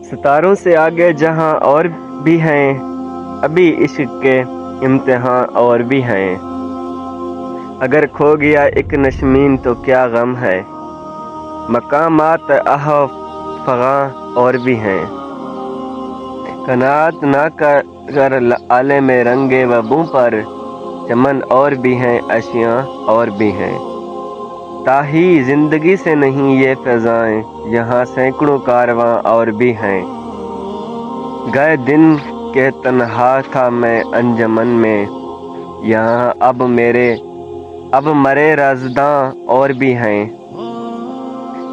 ستاروں سے آگے جہاں اور بھی ہیں، ابھی عشق کے امتحان اور بھی ہیں۔ اگر کھو گیا ایک نشمین تو کیا غم ہے، مقامات فغاں اور بھی ہیں۔ قناعت نہ کر عالم رنگ و بو پر، چمن اور بھی ہیں اشیاء اور بھی ہیں۔ تاہی زندگی سے نہیں یہ فضائیں، یہاں سینکڑوں کارواں اور بھی ہیں۔ گئے دن کہ تنہا تھا میں انجمن میں، یہاں اب مرے رازداں اور بھی ہیں۔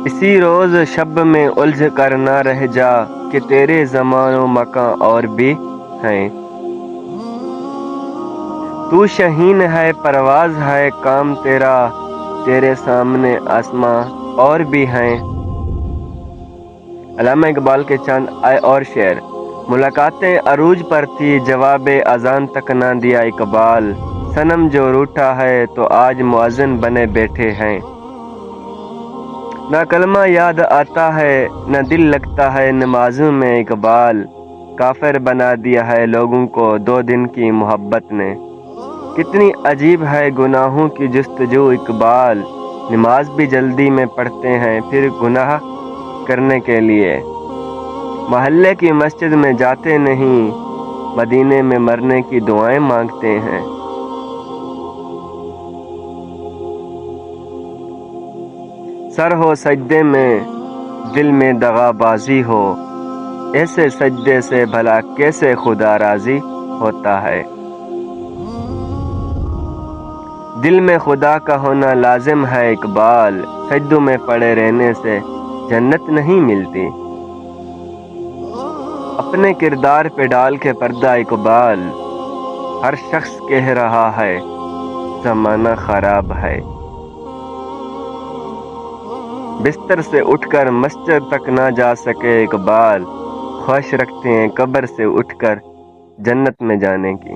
اسی روز شب میں الجھ کر نہ رہ جا، کہ تیرے زمان و مکان اور بھی ہیں۔ تو شہین ہے پرواز ہے کام تیرا، تیرے سامنے آسماں اور بھی ہیں۔ علامہ اقبال کے چند اور شعر۔ ملاقاتیں عروج پر تھی، جواب اذان تک نہ دیا اقبال۔ صنم جو روٹھا ہے تو آج مؤذن بنے بیٹھے ہیں۔ نہ کلمہ یاد آتا ہے نہ دل لگتا ہے نمازوں میں اقبال۔ کافر بنا دیا ہے لوگوں کو 2 دن کی محبت نے۔ کتنی عجیب ہے گناہوں کی جستجو اقبال۔ نماز بھی جلدی میں پڑھتے ہیں پھر گناہ کرنے کے لیے۔ محلے کی مسجد میں جاتے نہیں، مدینے میں مرنے کی دعائیں مانگتے ہیں۔ سر ہو سجدے میں دل میں دغا بازی ہو، ایسے سجدے سے بھلا کیسے خدا راضی ہوتا ہے۔ دل میں خدا کا ہونا لازم ہے اقبال، سجدوں میں پڑے رہنے سے جنت نہیں ملتی۔ اپنے کردار پہ ڈال کے پردہ اقبال، ہر شخص کہہ رہا ہے زمانہ خراب ہے۔ بستر سے اٹھ کر مسجد تک نہ جا سکے اقبال، خواہش رکھتے ہیں قبر سے اٹھ کر جنت میں جانے کی۔